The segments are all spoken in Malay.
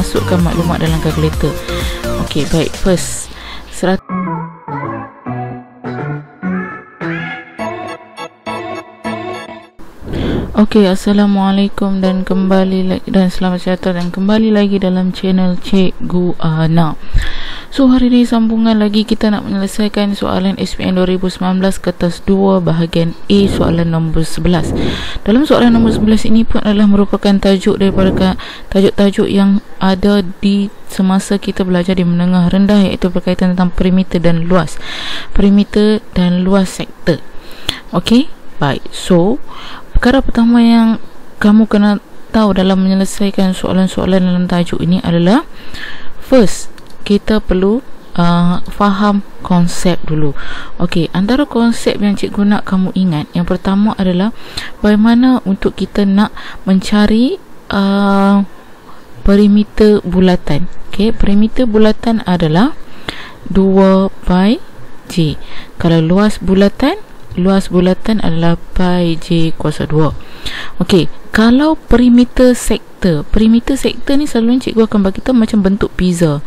masukkan maklumat dalam kalkulator. Okey, baik. First, Okey, Assalamualaikum dan kembali lagi, dan selamat sejahtera, dan kembali lagi dalam channel Cikgu Ana. So, hari ini sambungan lagi, kita nak menyelesaikan soalan SPM 2019 kertas 2 bahagian A, soalan nombor 11. Dalam soalan nombor 11 ini pun adalah merupakan tajuk daripada tajuk-tajuk yang ada di semasa kita belajar di menengah rendah, iaitu berkaitan tentang perimeter dan luas. Perimeter dan luas sektor. Okey, baik. So, perkara pertama yang kamu kena tahu dalam menyelesaikan soalan-soalan dalam tajuk ini adalah, first, kita perlu faham konsep dulu. Okey, antara konsep yang cikgu nak kamu ingat, yang pertama adalah bagaimana untuk kita nak mencari perimeter bulatan. Okey, perimeter bulatan adalah 2 pi j. Kalau luas bulatan adalah pi j kuasa 2. Okey, kalau perimeter sektor ni selalunya cikgu akan bagi tahu macam bentuk pizza.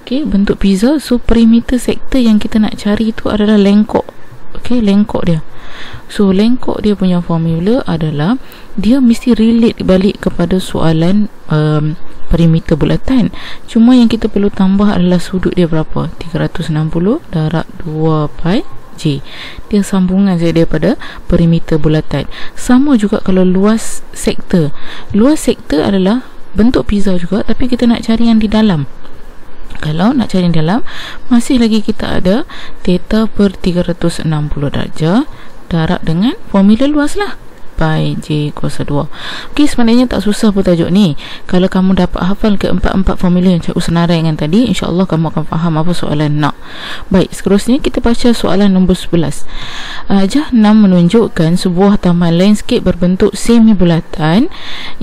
Okey, bentuk pizza. So, perimeter sektor yang kita nak cari itu adalah lengkok. Okey, lengkok dia. So, lengkok dia punya formula adalah, dia mesti relate balik kepada soalan perimeter bulatan. Cuma yang kita perlu tambah adalah sudut dia berapa? 360 darab 2 pi j. Dia sambungan saja daripada perimeter bulatan. Sama juga kalau luas sektor. Luas sektor adalah bentuk pizza juga, tapi kita nak cari yang di dalam. Kalau nak cari yang dalam, masih lagi kita ada theta per 360 darjah darab dengan formula luas lah, pi j kuasa 2. Okey, sebenarnya tak susah pun tajuk ni. Kalau kamu dapat hafal ke empat formula yang cikgu senaraikan tadi, insya-Allah kamu akan faham apa soalan nak. Baik, seterusnya kita baca soalan nombor 11. Ajah 6 menunjukkan sebuah taman landscape berbentuk semi bulatan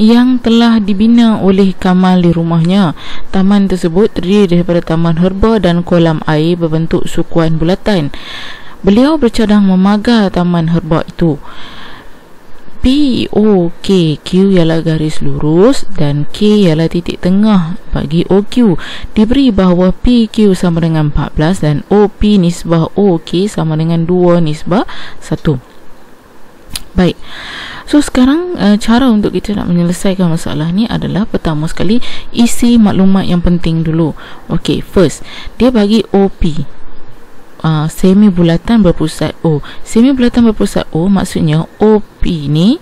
yang telah dibina oleh Kamal di rumahnya. Taman tersebut terdiri daripada taman herba dan kolam air berbentuk sukuan bulatan. Beliau bercadang memagar taman herba itu. P, O, K, Q ialah garis lurus dan K ialah titik tengah bagi OQ. Diberi bahawa PQ sama dengan 14 dan OP nisbah OK sama dengan 2 nisbah 1. Baik. So, sekarang cara untuk kita nak menyelesaikan masalah ni adalah, pertama sekali, isi maklumat yang penting dulu. Okey, first, dia bagi OP. Semi bulatan berpusat O. Semi bulatan berpusat O maksudnya OP ni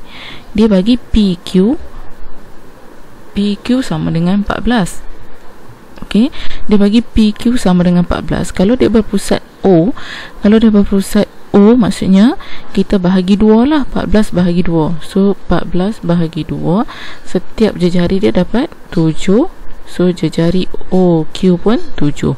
dia bagi PQ sama dengan 14. Okey, dia bagi PQ sama dengan 14. Kalau dia berpusat O, maksudnya kita bahagi 2 lah. 14 bahagi 2. So 14 bahagi 2, setiap jejari dia dapat 7. So, jejari OQ pun 7.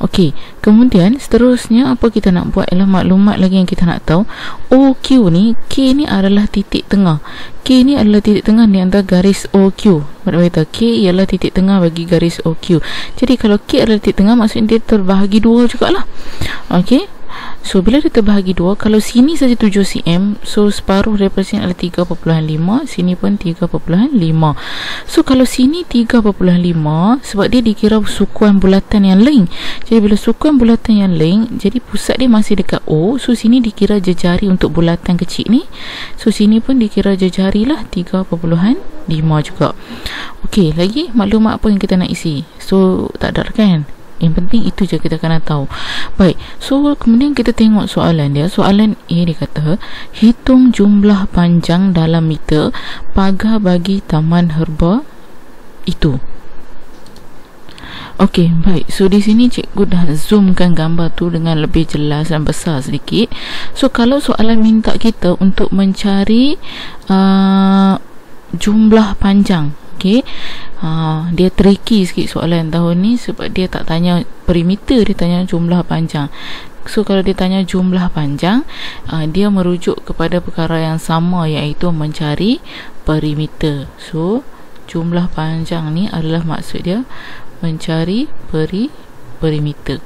Okey, kemudian seterusnya apa kita nak buat ialah maklumat lagi yang kita nak tahu. OQ ni, K ni adalah titik tengah. K ni adalah titik tengah di antara garis OQ. Maksudnya K ialah titik tengah bagi garis OQ. Jadi, kalau K adalah titik tengah, maksudnya dia terbahagi 2 jugalah. Okey. So, bila dia terbahagi 2, kalau sini saja 7 cm, so separuh daripada sini adalah 3.5, sini pun 3.5. So, kalau sini 3.5, sebab dia dikira sukuan bulatan yang lain. Jadi, bila sukuan bulatan yang lain, jadi pusat dia masih dekat O. So, sini dikira jejari untuk bulatan kecil ni. So, sini pun dikira jejari lah 3.5 juga. Okey, lagi maklumat apa yang kita nak isi? So, tak ada kan? Yang penting itu je kita kena tahu. Baik, so kemudian kita tengok soalan dia. Soalan A dia kata, hitung jumlah panjang dalam meter pagar bagi taman herba itu. Okey, baik. So di sini cikgu dah zoomkan gambar tu dengan lebih jelas dan besar sedikit. So kalau soalan minta kita untuk mencari jumlah panjang, okey, dia tricky sikit soalan tahun ni sebab dia tak tanya perimeter, dia tanya jumlah panjang. So kalau dia tanya jumlah panjang, dia merujuk kepada perkara yang sama, iaitu mencari perimeter. So jumlah panjang ni adalah maksud dia mencari perimeter.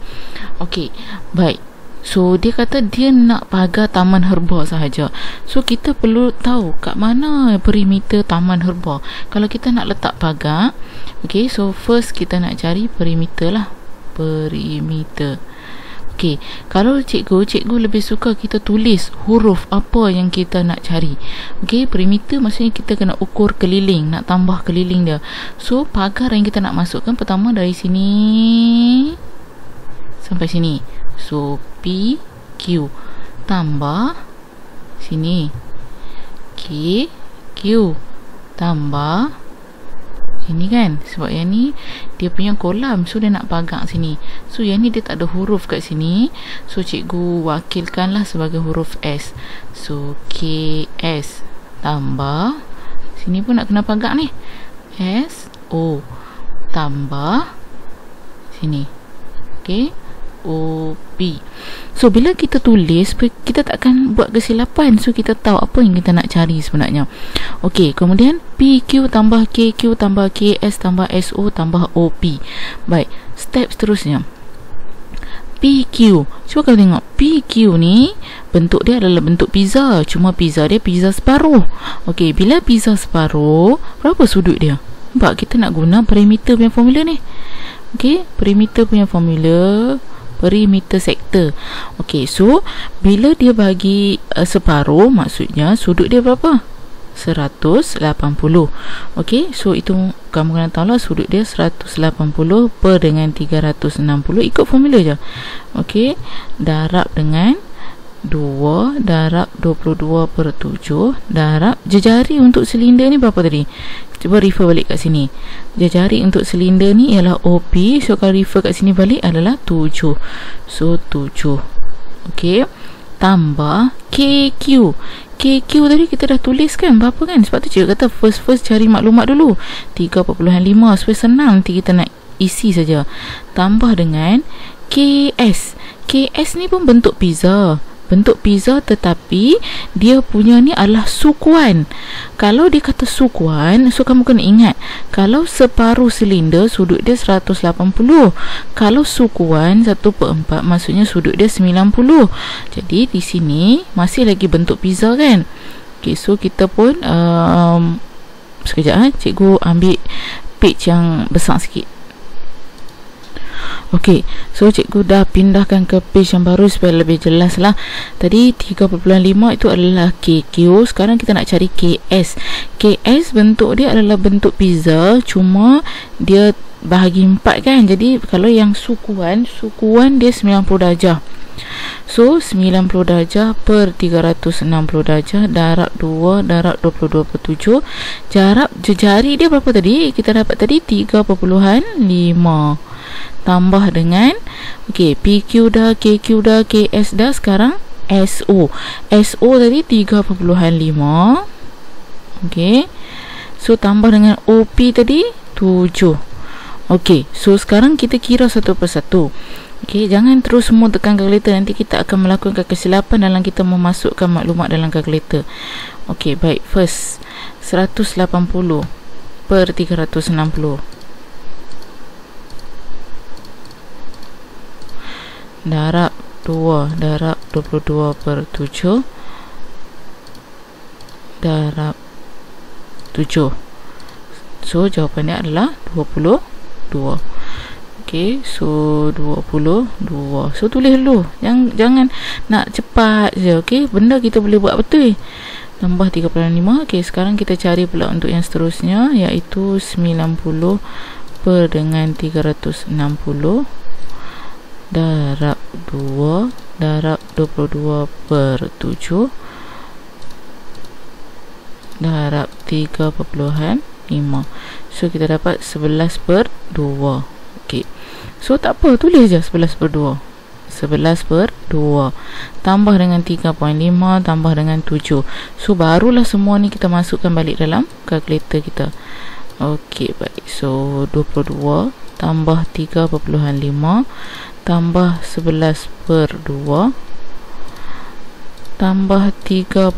Okey, baik. So dia kata dia nak pagar taman herba sahaja. So kita perlu tahu kat mana perimeter taman herba. Kalau kita nak letak pagar, okay, so first kita nak cari perimeter lah. Perimeter. Okay, kalau cikgu lebih suka kita tulis huruf apa yang kita nak cari. Okay, perimeter maksudnya kita kena ukur keliling, nak tambah keliling dia. So pagar yang kita nak masukkan pertama dari sini sampai sini. So P Q tambah sini K Q tambah ini kan, sebab yang ni dia punya kolam, so dia nak pagar sini. So yang ni dia tak ada huruf kat sini, so cikgu wakilkanlah sebagai huruf S. So K S tambah sini pun nak kena pagar ni, S O tambah sini, okay, O P. So bila kita tulis, kita takkan buat kesilapan. So kita tahu apa yang kita nak cari sebenarnya. Okey, kemudian P Q tambah K Q tambah K S tambah S O tambah O P. Baik, step seterusnya P Q. Cuba kau tengok P Q ni bentuk dia adalah bentuk pizza, cuma pizza dia pizza separuh. Okey, bila pizza separuh, berapa sudut dia? Nampak, kita nak guna perimeter punya formula ni. Okey, perimeter punya formula, perimeter sektor. Okey, so bila dia bagi separuh, maksudnya sudut dia berapa? 180. Okey, so itu kamu kena tahu lah, sudut dia 180 per dengan 360, ikut formula je. Okey, darab dengan 2 darab 22 per 7 darab jejari untuk silinder ni berapa tadi? Cuba refer balik kat sini. Jejari untuk silinder ni ialah OP, so kalau refer kat sini balik adalah 7. So 7. Okey, tambah KQ. KQ tadi kita dah tulis kan berapa kan? Sebab tu cikgu kata first cari maklumat dulu 3.5 supaya senang nanti kita nak isi saja. Tambah dengan KS. KS ni pun bentuk pizza, tetapi dia punya ni adalah sukuan. Kalau dia kata sukuan, so kamu kena ingat, kalau separuh silinder sudut dia 180, kalau sukuan 1/4 maksudnya sudut dia 90. Jadi di sini masih lagi bentuk pizza kan. Okay, so kita pun sekejap, cikgu ambil page yang besar sikit. Okey, so cikgu dah pindahkan ke page yang baru supaya lebih jelas lah. Tadi 3.5 itu adalah KQ. Sekarang kita nak cari KS. KS bentuk dia adalah bentuk pizza, cuma dia bahagi 4 kan. Jadi kalau yang sukuan dia 90 darjah. So 90 darjah per 360 darjah darab 2 darab 22 per 7. Jarak jejari dia berapa tadi? Kita dapat tadi 3.5 tambah dengan PQ dah, KQ dah, KS dah. Sekarang SO tadi 3.5. So tambah dengan OP tadi 7. So sekarang kita kira satu persatu. Jangan terus semua tekan kalkulator, nanti kita akan melakukan kesilapan dalam kita memasukkan maklumat dalam kalkulator. Baik, first 180 per 360 darab 2 darab 22 per 7 darab 7. So jawapannya adalah 22. So 22. So tulis dulu, jangan nak cepat je. Benda kita boleh buat betul. Tambah 3.5. Sekarang kita cari pula untuk yang seterusnya, iaitu 90 per dengan 360 darab 2 darab 22 per 7 darab 3.5. So kita dapat 11 per 2. So tak apa, tulis je 11 per 2. 11 per 2 tambah dengan 3.5 tambah dengan 7. So barulah semua ni kita masukkan balik dalam kalkulator kita. Baik. So 22 tambah 3.5 tambah 11 per 2 tambah 3.5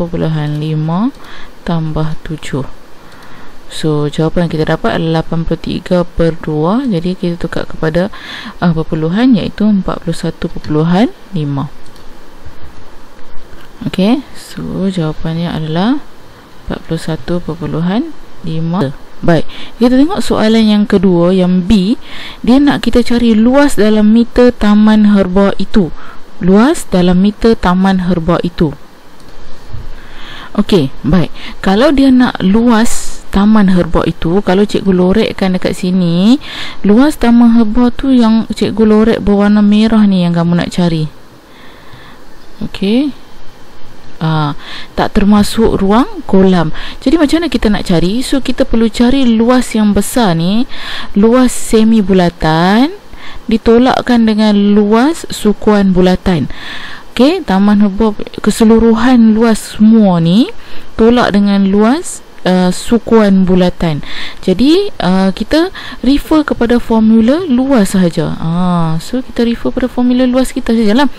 tambah 7. So jawapan kita dapat adalah 83 per 2. Jadi kita tukar kepada perpuluhan, iaitu 41.5. Okey, so jawapannya adalah 41.5. Baik, kita tengok soalan yang kedua, yang B. Dia nak kita cari luas dalam meter taman herba itu. Luas dalam meter taman herba itu. Okey, baik. Kalau dia nak luas taman herba itu, kalau cikgu lorekkan dekat sini, luas taman herba tu yang cikgu lorek berwarna merah ni yang kamu nak cari. Okey. Tak termasuk ruang kolam. Jadi macam mana kita nak cari? So kita perlu cari luas yang besar ni, luas semi bulatan ditolakkan dengan luas sukuan bulatan. Okey, taman herba keseluruhan luas semua ni tolak dengan luas sukuan bulatan. Jadi kita refer kepada formula luas sahaja. So kita refer pada formula luas kita sajalah.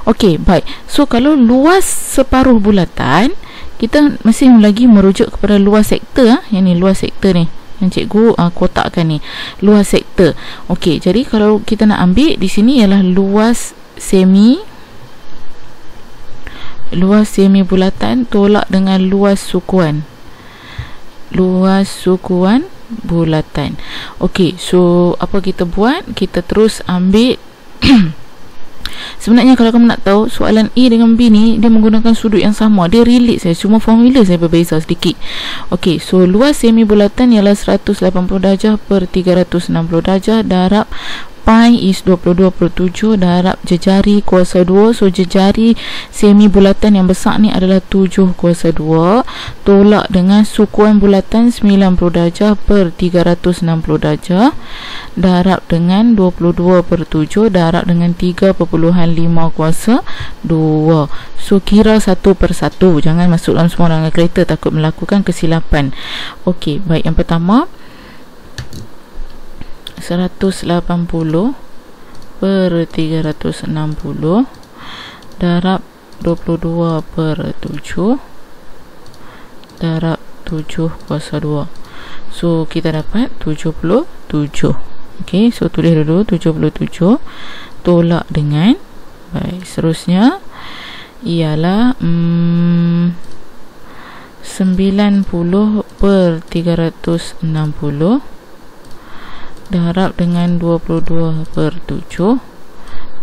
Okey, baik. So kalau luas separuh bulatan, kita mesti lagi merujuk kepada luas sektor. Yang ni luas sektor ni, yang cikgu kotakkan ni, luas sektor. Okey, jadi kalau kita nak ambil di sini ialah luas semi bulatan tolak dengan luas sukuan bulatan. Okey, so apa kita buat? Kita terus ambil sebenarnya kalau kamu nak tahu, soalan A dengan B ni dia menggunakan sudut yang sama, dia relate saja, cuma formula saya berbeza sedikit. Okey, so luas semi bulatan ialah 180 darjah per 360 darjah darab pi is 22/7 darab jejari kuasa 2. So jejari semi bulatan yang besar ni adalah 7 kuasa 2 tolak dengan sukuan bulatan 90 darjah per 360 darjah darab dengan 22/7 darab dengan 3.5 kuasa 2. So kira satu per satu, jangan masuk dalam semua rangka kereta, takut melakukan kesilapan. Okey, baik, yang pertama 180 per 360 darab 22/7 darab 7 kuasa 2. So kita dapat 77. Okey, so tulis dulu 77 tolak dengan, baik, seterusnya ialah 90 per 360 darab dengan 22/7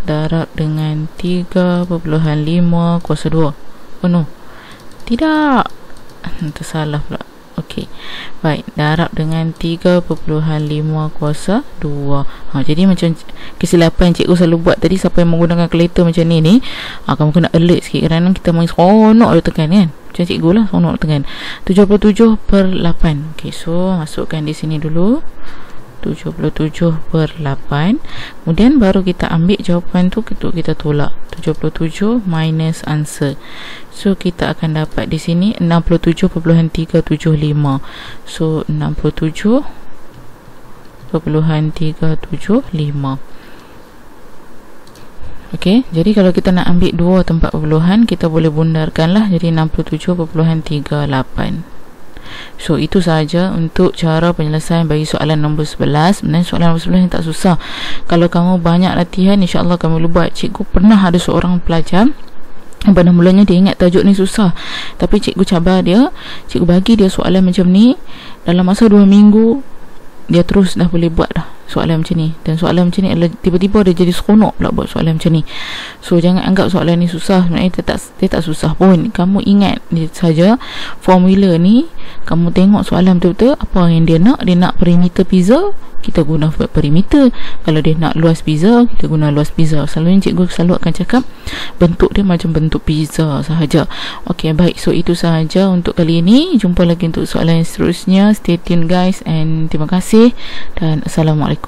darab dengan 3.5 kuasa 2. Oh no, tidak, tersalah pula. Okey, baik, darab dengan 3.5 kuasa 2. Jadi macam kesilapan cikgu selalu buat tadi, siapa yang menggunakan kalkulator macam ni kamu kena alert sikit, kerana kita main seronok dia tekan kan, macam cikgu lah, seronok tekan 77/8. Okey, so masukkan di sini dulu 77/8, kemudian baru kita ambil jawapan tu, kita tolak 77 minus answer. So kita akan dapat di sini 67.375. So 67.375. Okey, jadi kalau kita nak ambil dua tempat perpuluhan, kita boleh bundarkan lah jadi 67.38. So itu sahaja untuk cara penyelesaian bagi soalan nombor 11. Sebenarnya soalan nombor 11 ni tak susah. Kalau kamu banyak latihan, insya-Allah kamu boleh buat. Cikgu pernah ada seorang pelajar pada mulanya dia ingat tajuk ni susah, tapi cikgu cabar dia, cikgu bagi dia soalan macam ni, dalam masa 2 minggu dia terus dah boleh buat dah soalan macam ni. Dan soalan macam ni adalah tiba-tiba dia jadi seronok pula buat soalan macam ni. So jangan anggap soalan ni susah, sebenarnya dia tak susah pun. Kamu ingat saja formula ni, kamu tengok soalan betul-betul apa yang dia nak perimeter pizza, kita guna perimeter. Kalau dia nak luas pizza, kita guna luas pizza. Selalunya cikgu selalu akan cakap bentuk dia macam bentuk pizza sahaja. Okey, baik, so itu sahaja untuk kali ini. Jumpa lagi untuk soalan yang seterusnya. Stay tune guys, and terima kasih dan Assalamualaikum.